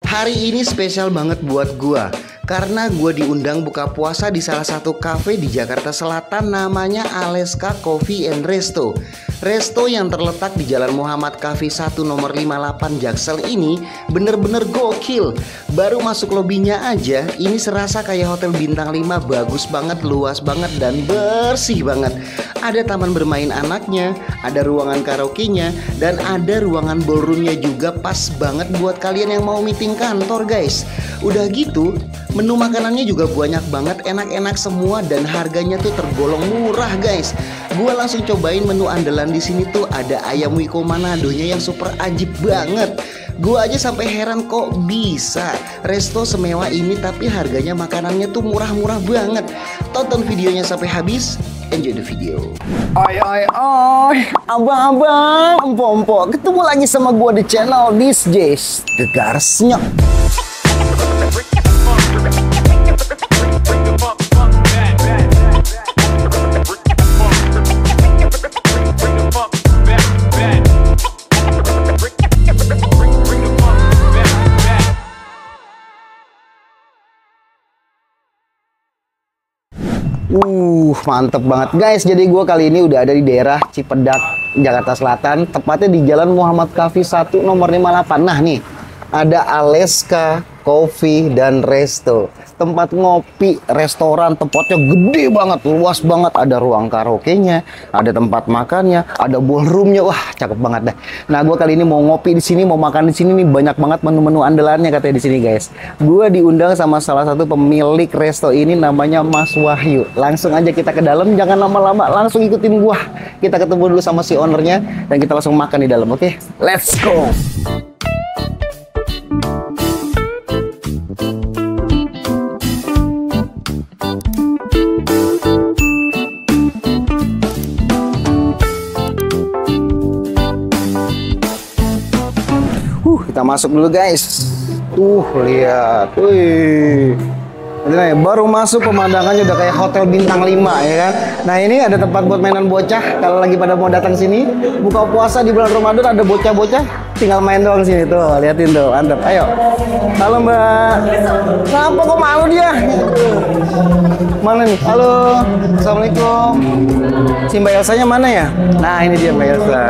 Hari ini spesial banget buat gua karena gua diundang buka puasa di salah satu kafe di Jakarta Selatan namanya Aleska Coffee and Resto. Resto yang terletak di Jalan Muhammad Kafi 1 nomor 58 Jaksel ini bener-bener gokil. Baru masuk lobinya aja ini serasa kayak hotel bintang 5, bagus banget, luas banget dan bersih banget. Ada taman bermain anaknya, ada ruangan karaoke-nya, dan ada ruangan ballroom-nya juga, pas banget buat kalian yang mau meeting kantor guys. Udah gitu menu makanannya juga banyak banget, enak-enak semua dan harganya tuh tergolong murah guys. Gua langsung cobain menu andalan di sini tuh ada ayam wiko Manadonya yang super ajib banget. Gua aja sampai heran kok bisa resto semewah ini tapi harganya makanannya tuh murah-murah banget. Tonton videonya sampai habis. Enjoy the video. Oi, abang-abang, empok-empok, ketemu lagi sama gua di channel This Jays Gegarsnya. Mantep banget guys. Jadi gue kali ini udah ada di daerah Cipedak, Jakarta Selatan, tepatnya di Jalan Muhammad Kafi 1 nomor 58. Nah nih, ada Aleska Coffee dan Resto, tempat ngopi, restoran, tempatnya gede banget, luas banget, ada ruang karaoke-nya, ada tempat makannya, ada ballroom-nya. Wah, cakep banget dah. Nah, gue kali ini mau ngopi di sini, mau makan di sini nih, banyak banget menu-menu andalannya katanya di sini, guys. Gue diundang sama salah satu pemilik resto ini, namanya Mas Wahyu. Langsung aja kita ke dalam, jangan lama-lama, langsung ikutin gue. Kita ketemu dulu sama si ownernya dan kita langsung makan di dalam, oke? Let's go. Kita masuk dulu guys. Tuh lihat, wih. Nah, baru masuk pemandangannya udah kayak hotel bintang 5 ya kan. Nah ini ada tempat buat mainan bocah. Kalau lagi pada mau datang sini buka puasa di bulan Ramadan, ada bocah-bocah tinggal main doang sini tuh. Liatin tuh, mantap. Ayo. Halo Mbak. Kenapa kok malu dia? Mana nih? Halo. Assalamualaikum. Si Mbak Elsanya mana ya? Nah ini dia Mbak Elsa.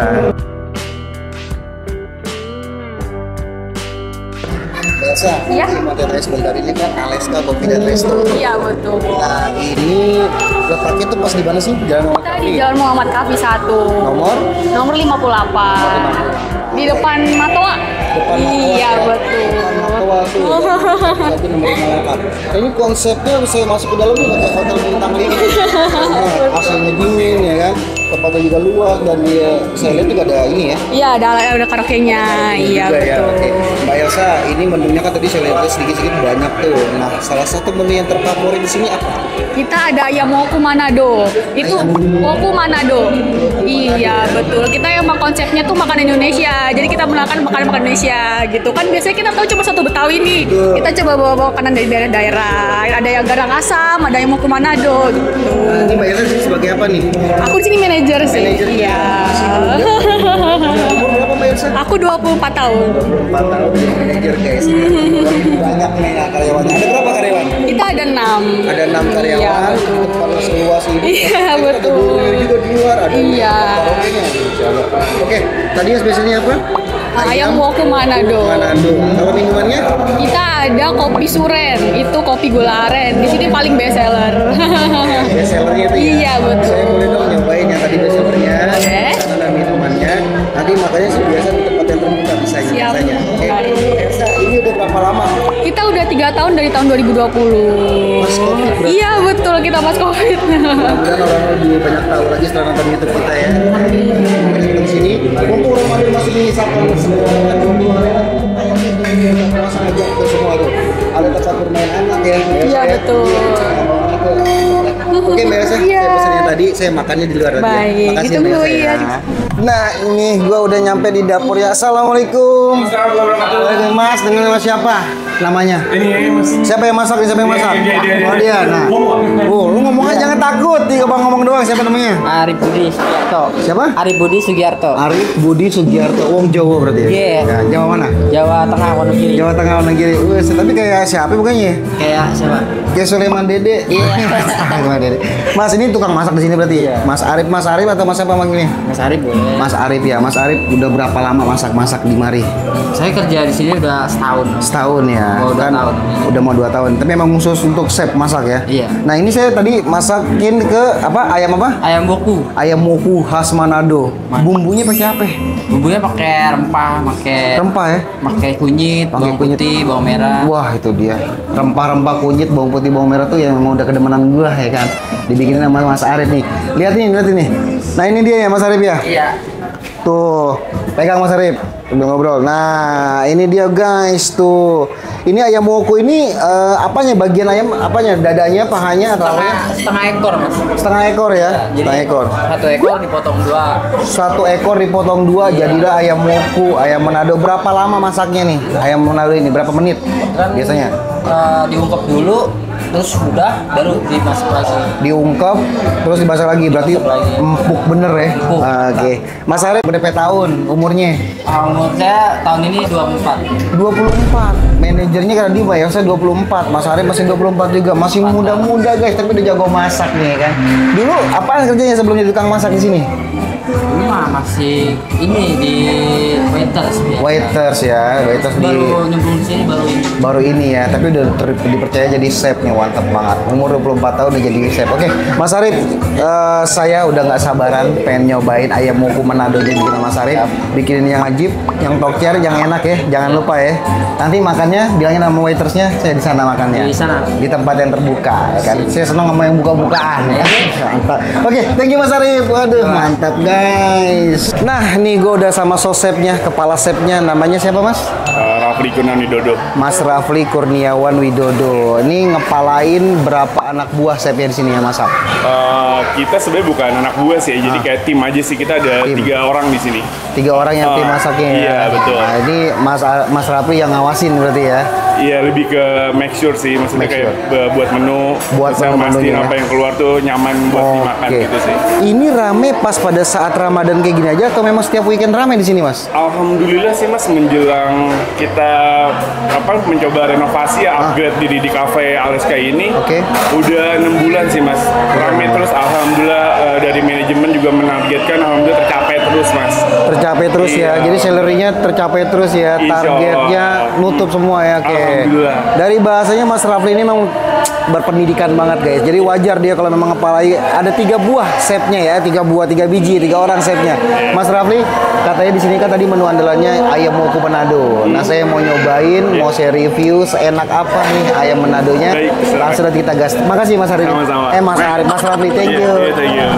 Elsa, ya. Mau tanya sebentar, ini kan Aleska Coffee dan Resto. Iya betul. Nah ini letaknya tuh pas di mana sih? Jalan Muhammad Kita Kafi. di Jalan Muhammad Kafi 1. Nomor 58. Di depan Matoa. Depan Iya Matoa, betul. Matoa tuh. Satu nomor 58. Ini konsepnya saya masuk ke dalam tuh kayak hotel bintang 5. Nah, AC-nya dingin ya kan. Tempatnya juga luas dan dia, saya lihat juga ada ini ya. Iya ada karaoke-nya. Iya Juga ya, betul. oke. Mbak Elsa, ini menunya kan tadi saya lihat sedikit-sedikit banyak tuh. Nah, salah satu menu yang terfavorit di sini apa? Kita ada ayam woku Manado. Itu woku Manado. Iya betul. Kita emang konsepnya tuh makan Indonesia. Jadi kita melakukan makanan Indonesia gitu kan. Biasanya kita tahu cuma satu Betawi nih. Kita coba bawa makanan dari daerah-daerah. Ada yang garang asam, ada yang woku Manado gitu. Nah, ini Mbak Elsa sebagai apa nih? Aku di sini manajer sih. Iya. Umur berapa Mbak Elsa? Aku 24 tahun. 4 tahun jadi manajer guys. Banyak nih ya, karyawannya. Ada berapa karyawan? Kita ada 6. Ada 6 karyawan. Iya, betul. Tempat seluas ini. Iya, Ada betul. ballroom juga di luar. Ada Iya. karaoke-nya. Oke, tadi yang spesialnya apa? Ayam woku Manado. Manado. Kalau minumannya? Kita ada kopi suren, itu kopi gula aren. Di sini paling best seller. Best sellernya itu ya? Iya, betul. Saya boleh dong nyobain yang tadi best sellernya. Oke. Ada minumannya. Nanti makanya sih biasa di tempat yang terbuka bisanya. Siap. Oke. Elsa, ini udah berapa lama? Kita udah 3 tahun dari tahun 2020. Pas Covid berarti? Iya betul, kita pas Covid. Mudah-mudahan orang lebih banyak tahu lagi setelah nonton YouTube kita ya. Di sini, mumpung Ramadan masih menyisakan semua langsung aja ke semua tuh. Ada tempat bermain anak ya. Iya betul. Oke, beres ya. Iya. Saya pesannya tadi, saya makannya di luar tadi. Baik, Ya. Makasih ditunggu, Mbak Elsa iya. ya. Nah, ini gua udah nyampe di dapur ya. Assalamualaikum. Waalaikumsalam. Mas, dengan nama siapa? Namanya? Ini Mas. Siapa yang masak? Siapa yang masak? Dia. Oh, dia. Nah. Oh, lu ngomongnya jangan takut. Nih, Bang ngomong doang. Siapa namanya? Arif Budi Sugiarto. Siapa? Arif Budi Sugiarto. Arif Budi Sugiarto. Wong Jawa berarti ya? Iya. Ya, Jawa mana? Jawa Tengah Wonogiri. Jawa Tengah Wonogiri. Wes, tapi kayak siapa bukannya? Kayak siapa? Kayak Sulaiman Dede. Iya. Sulaiman Dede. Mas ini tukang masak di sini berarti? Iya. Mas Arif atau Mas apa manggilnya? Mas Arif boleh. Mas Arif ya. Mas Arif udah berapa lama masak-masak di mari? Saya kerja di sini udah setahun. Setahun ya. Mau 2 tahun. Udah mau 2 tahun. Tapi emang khusus untuk chef masak ya? Iya. Nah, ini saya tadi masakin ke apa? Ayam apa? Ayam boku. Ayam moku khas Manado. Bumbunya pakai apa? Bumbunya pakai rempah, pakai Rempah ya? pakai kunyit, Pakai bawang kunyit. putih, bawang merah. Wah, itu dia. Rempah-rempah kunyit, bawang putih, bawang merah tuh yang emang udah kedemenan gua ya kan. Dibikinin sama Mas Arif nih. Lihat ini. Nah, ini dia ya Mas Arif ya. Iya. Tuh, pegang Mas Arif. Udah ngobrol. Nah, ini dia guys tuh. Ini ayam woku ini apanya? Bagian ayam apanya? Dadanya, pahanya, atau Setengah ekor, Mas. setengah ekor ya? Jadi Setengah ekor. 1 ekor dipotong 2. Satu ekor dipotong 2 jadilah ayam woku, ayam Manado. Berapa lama masaknya nih? Ayam Manado ini berapa menit Kan biasanya? Diungkep dulu, terus udah baru dimasak lagi. Diungkep terus dimasak lagi, berarti Masak lagi. empuk bener ya. Empuk. Oke. Mas Arif berapa tahun umurnya? Umur saya tahun ini 24. 24. Manajernya karena dia bayar saya 24. Mas Arif masih 24 juga. Masih muda-muda guys, tapi udah jago masak nih kan. Dulu apaan kerjanya sebelum jadi tukang masak di sini? Ini mah masih ini di waiters ya. Waiters ya, waiters di Baru nyemplung di sini baru ini. ya, tapi udah dipercaya jadi chef nih, mantap banget. Umur 24 tahun udah jadi chef. Oke, Mas Arif, saya udah nggak sabaran pengen nyobain ayam woku Manado jadi bikin Mas Arif. Bikinin yang ajib, yang tokcer, yang enak ya. Jangan lupa ya. Nanti makannya bilangin sama waitersnya saya di sana makannya. Di sana. Di tempat yang terbuka ya kan. Saya senang sama yang buka-bukaan ya. Mantap. Oke, thank you Mas Arif. Waduh, mantap guys. Nah, nih gue udah sama sosepnya, kepala chefnya. Namanya siapa Mas? Rafli Kurniawan Widodo. Mas Rafli Kurniawan Widodo. Ini ngepalain berapa anak buah chefnya di sini ya masak? Kita sebenarnya bukan anak buah sih, jadi kayak tim aja sih. Kita ada Tim. 3 orang di sini. 3 orang yang tim masaknya ya? Iya, betul. Nah, ini Mas Rafli yang ngawasin berarti ya? Iya, lebih ke make sure sih, maksudnya Make kayak buat menu, Buat bisa menu-menunya mastiin ya. apa yang keluar tuh nyaman buat dimakan Oke. gitu sih. Ini rame pas pada saat Ramadan kayak gini aja atau memang setiap weekend rame di sini Mas? Alhamdulillah sih Mas, menjelang kita mencoba renovasi ya, upgrade diri di cafe Aleska ini. Oke. Udah 6 bulan sih Mas, rame terus. Alhamdulillah dari manajemen juga menargetkan, alhamdulillah tercapai terus Mas. Tercapai terus ya, Iya. jadi salary-nya tercapai terus ya, Insya targetnya Allah. nutup semua ya. Oke. Alhamdulillah. Dari bahasanya Mas Rafli ini memang berpendidikan banget guys, jadi wajar dia kalau memang ngepalai. Ada 3 buah chefnya ya, 3 biji, 3 orang chefnya. Mas Rafli katanya di sini kan tadi menu andalannya ayam woku Manado. Nah, saya mau nyobain, mau saya review seenak apa nih ayam Manadonya. Baik, silakan. Langsung kita gas. Makasih Mas Arif. Sama-sama. Mas Arif, Mas Rafli, thank Iya, you. iya, thank you.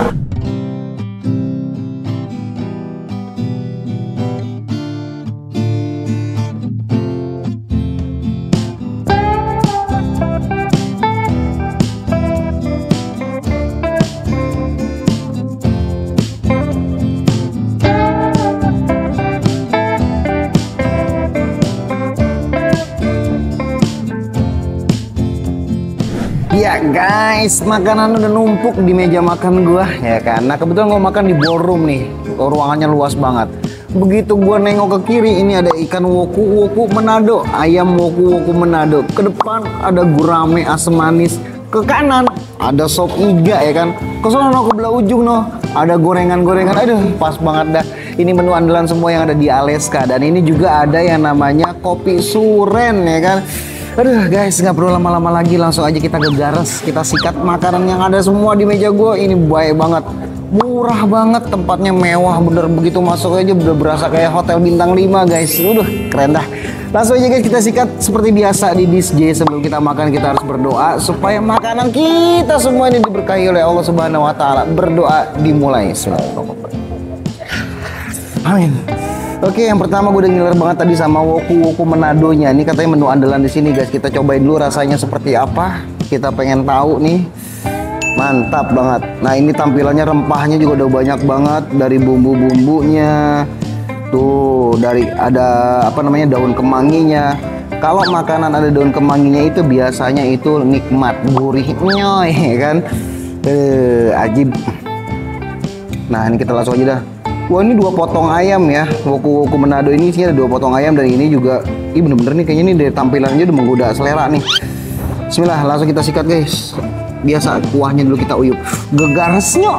Ya guys, makanan udah numpuk di meja makan gua ya kan. Nah, kebetulan gua makan di ballroom nih. Ruangannya luas banget. Begitu gua nengok ke kiri, ini ada ikan woku Manado, ayam woku Manado. Ke depan ada gurame asam manis. Ke kanan ada sop iga ya kan. Ke sono ke belah ujung ada gorengan-gorengan. Aduh, pas banget dah. Ini menu andalan semua yang ada di Aleska, dan ini juga ada yang namanya kopi suren ya kan. Aduh guys, nggak perlu lama-lama lagi, langsung aja kita gegares, kita sikat makanan yang ada semua di meja gue. Ini baik banget, murah banget, tempatnya mewah bener, begitu masuk aja udah berasa kayak hotel bintang 5 guys. Keren dah. Langsung aja guys kita sikat seperti biasa di Dish J. Sebelum kita makan kita harus berdoa supaya makanan kita semua ini diberkahi oleh Allah Subhanahu Wa Taala. Berdoa dimulai. Amin. Oke, yang pertama gue udah ngiler banget tadi sama woku Manadonya. Ini katanya menu andalan di sini guys. Kita cobain dulu rasanya seperti apa. Kita pengen tahu nih. Mantap banget. Nah ini tampilannya, rempahnya juga udah banyak banget, dari bumbu-bumbunya. Tuh, dari ada apa namanya, daun kemanginya. Kalau makanan ada daun kemanginya itu biasanya itu nikmat, gurih, nyoy, kan? Ajib. Nah ini kita langsung aja dah. Wah ini 2 potong ayam ya. Woku-woku Manado ini isinya ada 2 potong ayam, dan ini juga, ih bener-bener nih kayaknya nih dari tampilannya udah menggoda selera nih. Bismillah, langsung kita sikat guys. Biasa kuahnya dulu kita uyup. Gegarsnya.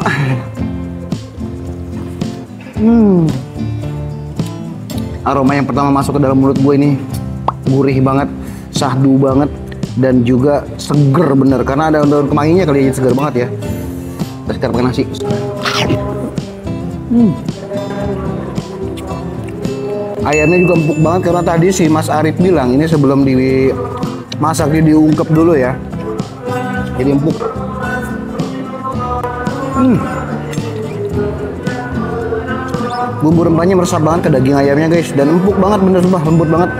Aroma yang pertama masuk ke dalam mulut gue ini gurih banget, syahdu banget, dan juga seger bener karena ada daun kemanginya kali ya, seger banget ya. Kita sikat pakai nasi. Ayamnya juga empuk banget karena tadi si Mas Arif bilang ini sebelum dimasak diungkep dulu ya. Jadi empuk. Bumbu rempahnya meresap banget ke daging ayamnya guys, dan empuk banget, bener sumpah, lembut banget.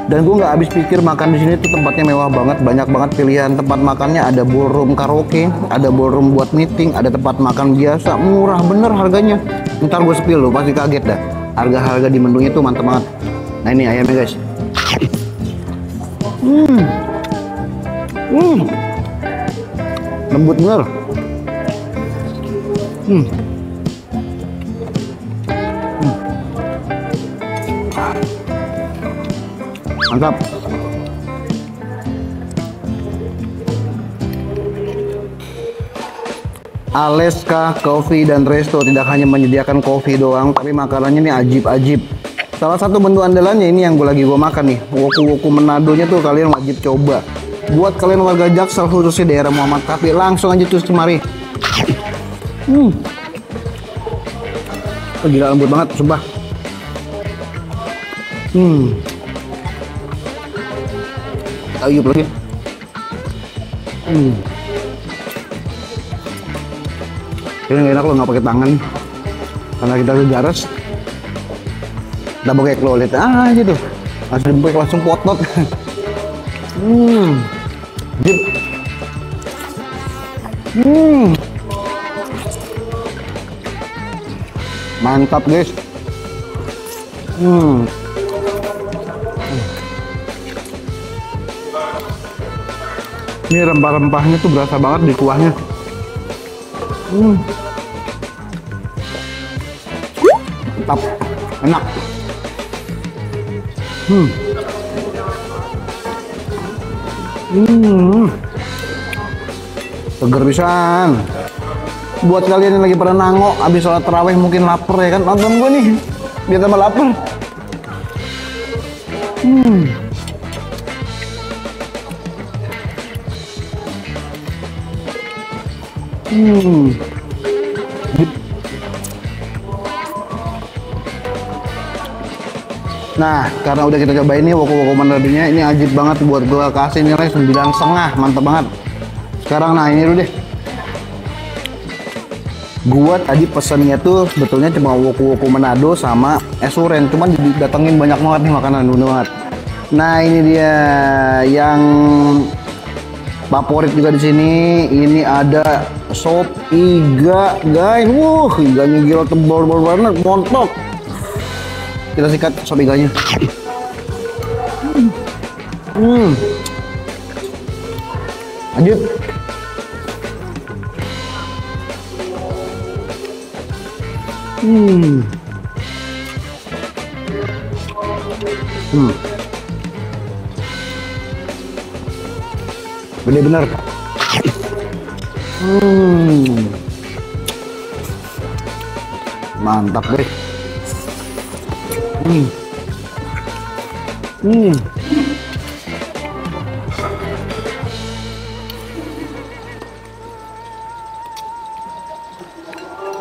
Dan gue nggak habis pikir makan di sini tuh tempatnya mewah banget, banyak banget pilihan tempat makannya. Ada ballroom karaoke, ada ballroom buat meeting, ada tempat makan biasa, murah bener harganya. Ntar gue spill lo pasti kaget dah. Harga-harga di menunya tuh mantep banget. Nah ini ayamnya guys. Lembut bener. Mantap. Aleska Coffee dan Resto tidak hanya menyediakan kopi doang, tapi makanannya ini ajib-ajib. Salah satu menu andalannya ini yang gue makan nih, woku-woku Manadonya tuh kalian wajib coba. Buat kalian warga Jaksel khususnya daerah Muhammad Kafi, langsung aja cus kemari. Oh, gila lembut banget, sumpah. Ayo lagi. Ini nggak enak lo nggak pakai tangan, karena kita udah garas. Kita pakai klolit gitu, langsung potot. Jip. Mantap guys. Ini rempah-rempahnya tuh berasa banget di kuahnya. Mantap, enak. Seger pisan. Buat kalian yang lagi pada nangok abis sholat tarawih mungkin lapar ya kan, nonton gue nih biar tambah lapar. Nah, karena udah kita cobain nih woku-woku Manadonya, ini ajib banget, buat gua kasih nilai 9,5, mantep banget. Sekarang nah ini dulu deh. Gua tadi pesennya tuh sebetulnya cuma woku-woku Manado sama es uren, cuman didatengin banyak banget nih makanan, bener banget. Nah, ini dia yang favorit juga di sini. Ini ada sop iga, guys. Iganya gila tebal banget, montok. Kita sikat sop iganya. Lanjut. Bener-bener. Mantap deh.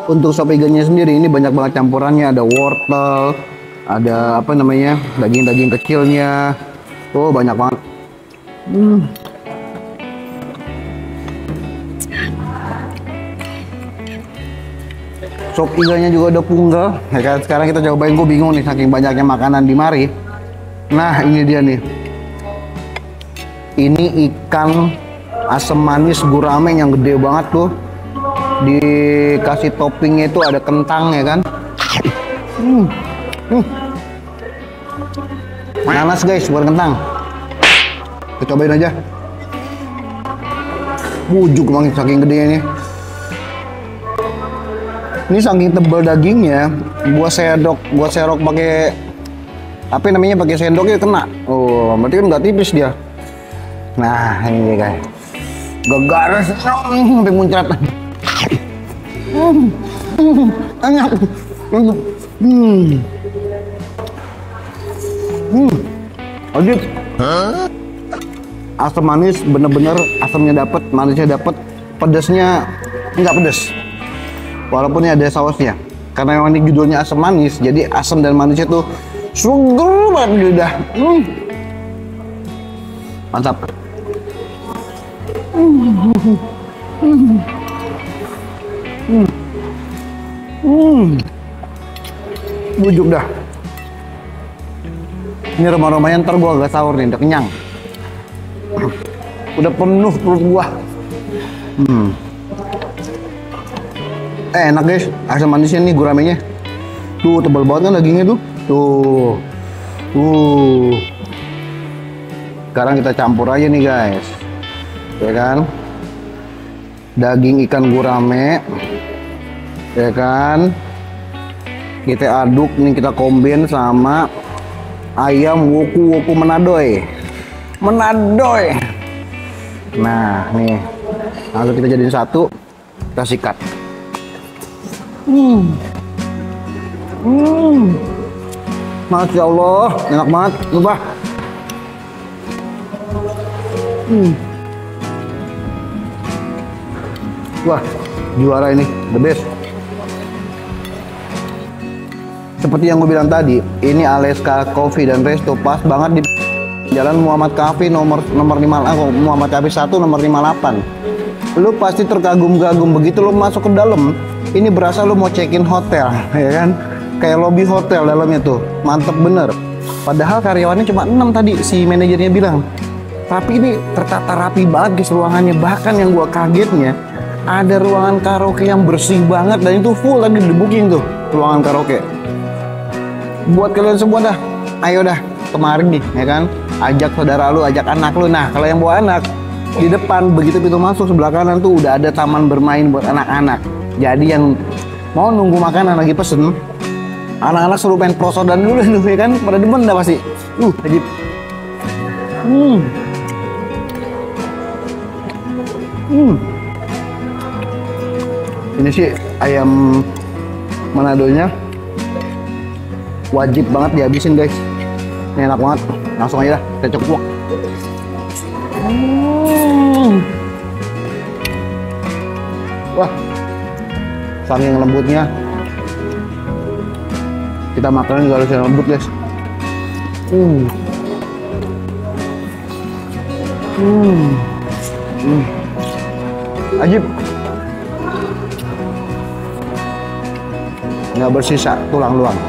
Untuk sop igannya sendiri ini banyak banget campurannya, ada wortel, ada apa namanya, daging-daging kecilnya. Oh, banyak banget. Sop iganya juga udah punggal. Ya kan? Sekarang kita cobain, gue bingung nih saking banyaknya makanan di mari. Nah, ini dia nih. Ini ikan asam manis gurame yang gede banget tuh. Dikasih toppingnya itu ada kentang ya kan. Nanas guys, bukan kentang. Kita cobain aja. Bujuk banget saking gedenya nih. Ini saking tebal dagingnya, gua serok pakai apa namanya, pakai sendoknya kena. Oh, berarti kan nggak tipis dia. Nah, ini guys. Gegar sampai muncrat. Enak. Adit. Asam manis bener-bener, asamnya dapet, manisnya dapet, pedasnya nggak pedes. Walaupun ini ada sausnya. Karena memang ini judulnya asam manis, jadi asam dan manisnya tuh sugar banget di lidah. Mantap. Bujuk dah. Ini aroma-aromanya ntar gua agak sahur nih, udah kenyang. Udah penuh perut gua. Enak guys, asam manisnya nih guramenya. Tuh tebal banget kan dagingnya tuh. Tuh. Sekarang kita campur aja nih guys. Ya kan? Daging ikan gurame. Ya kan? Kita aduk nih, kita combine sama ayam woku menadoy. Nah, nih. Langsung kita jadiin satu. Kita sikat. Masya Allah, enak banget, lupa. Wah, juara ini, the best. Seperti yang gue bilang tadi, ini Aleska Coffee dan Resto pas banget di Jalan Muhammad Cafe nomor 5, Muhammad Cafe 1 nomor 58. Lu pasti terkagum-kagum begitu lu masuk ke dalam. Ini berasa lu mau check-in hotel, ya kan? Kayak lobby hotel dalamnya tuh, mantep bener. Padahal karyawannya cuma 6 tadi, si manajernya bilang. Tapi ini tertata rapi banget guys ruangannya. Bahkan yang gua kagetnya, ada ruangan karaoke yang bersih banget dan itu full tadi di booking tuh, ruangan karaoke. Buat kalian semua dah, ayo dah kemarin nih, ya kan? Ajak saudara lu, ajak anak lu. Nah, kalau yang bawa anak, di depan begitu pintu masuk sebelah kanan tuh udah ada taman bermain buat anak-anak. Jadi yang mau nunggu makanan lagi pesen, anak-anak suruh main prosodan dulu ya kan, pada demen dah pasti. Ajib. Ini sih ayam Manadonya wajib banget dihabisin guys. Ini enak banget. Langsung aja dah, kita ceplok. Wah, saking lembutnya. Kita makan juga harus yang lembut guys. Ajib. Nggak bersisa tulang luang.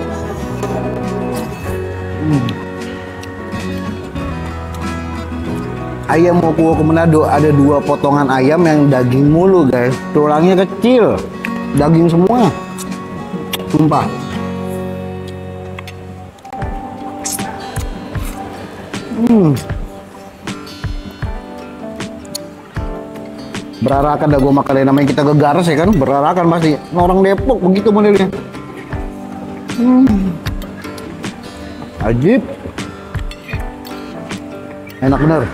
Ayam woku Manado ada 2 potongan ayam yang daging mulu guys. Tulangnya kecil, daging semua. Sumpah. Berarakan dah gue makan, namanya kita gegares ya kan, berarakan pasti. Orang Depok begitu modelnya. Ajib. Enak bener.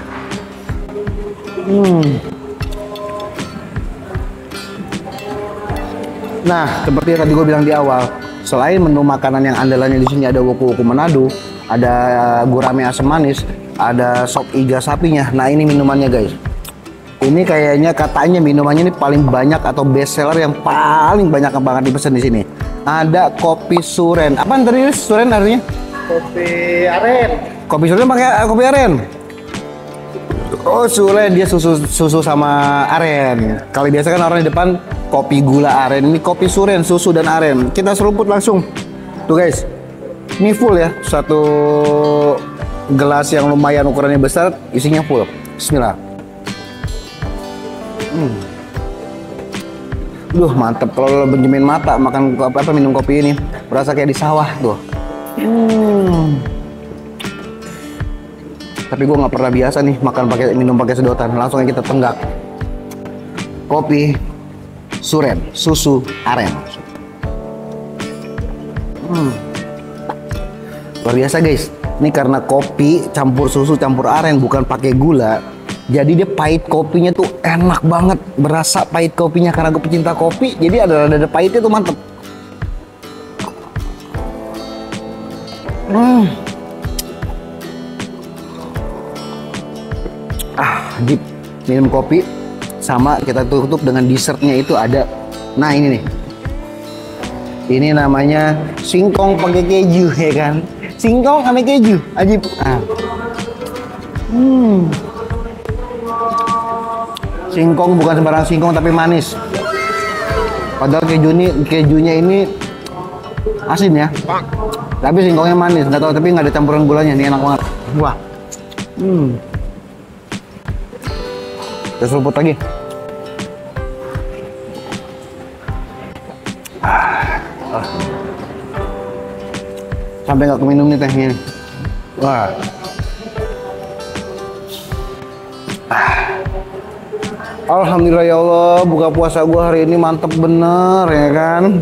Nah, seperti yang tadi gue bilang di awal, selain menu makanan yang andalannya di sini ada woku Manado, ada gurame asam manis, ada sop iga sapinya. Nah, ini minumannya guys. Ini kayaknya katanya minumannya ini paling banyak atau best seller yang paling banyak banget dipesan di sini. Ada kopi suren. Apaan tadi suren artinya? Kopi aren. Kopi suren pakai kopi aren. Oh, suren dia susu sama aren. Kalau biasa kan orang di depan kopi gula aren. Ini kopi suren, susu dan aren. Kita seruput langsung. Tuh guys. Ini full ya. Satu gelas yang lumayan ukurannya besar, isinya full. Bismillah. Duh mantep, kalau lo benjamin mata makan minum kopi ini berasa kayak di sawah tuh. Tapi gue nggak pernah biasa nih minum pakai sedotan, langsung aja kita tenggak. Kopi Suren, susu aren. Luar biasa guys. Ini karena kopi campur susu campur aren, bukan pakai gula. Jadi dia pahit kopinya tuh enak banget, berasa pahit kopinya karena gue pecinta kopi. Jadi ada pahitnya tuh mantep. Deep minum kopi sama kita tutup dengan dessertnya itu ada. Nah ini nih, ini namanya singkong pakai keju ya kan, singkong sama keju ajib. Singkong bukan sembarang singkong tapi manis. Padahal kejunya ini asin ya, tapi singkongnya manis. Nggak tahu, tapi nggak ada campuran gulanya. Ini enak banget. Wah. Terus seruput lagi. Sampai nggak keminum nih tehnya. Wah. Alhamdulillah ya Allah, buka puasa gua hari ini mantep bener ya kan.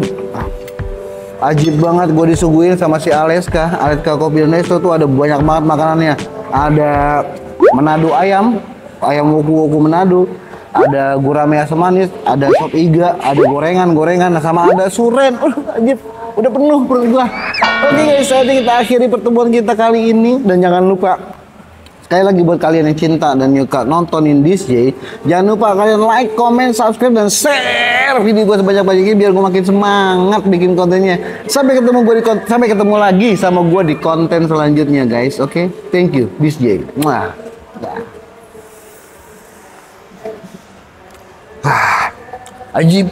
Ajib banget gue disuguhin sama si Aleska Coffee and Resto tuh ada banyak banget makanannya. Ada Manado ayam woku Manado, ada gurame asam manis, ada sop iga, ada gorengan, sama ada suren. Ajib, udah penuh perut gua. Oke guys, jadi kita akhiri pertemuan kita kali ini, dan jangan lupa sekali lagi buat kalian yang cinta dan suka nontonin DJ, jangan lupa kalian like, comment, subscribe, dan share video gue sebanyak-banyaknya biar gue makin semangat bikin kontennya. Sampai ketemu lagi sama gue di konten selanjutnya guys. Oke, thank you DJ. Ajib.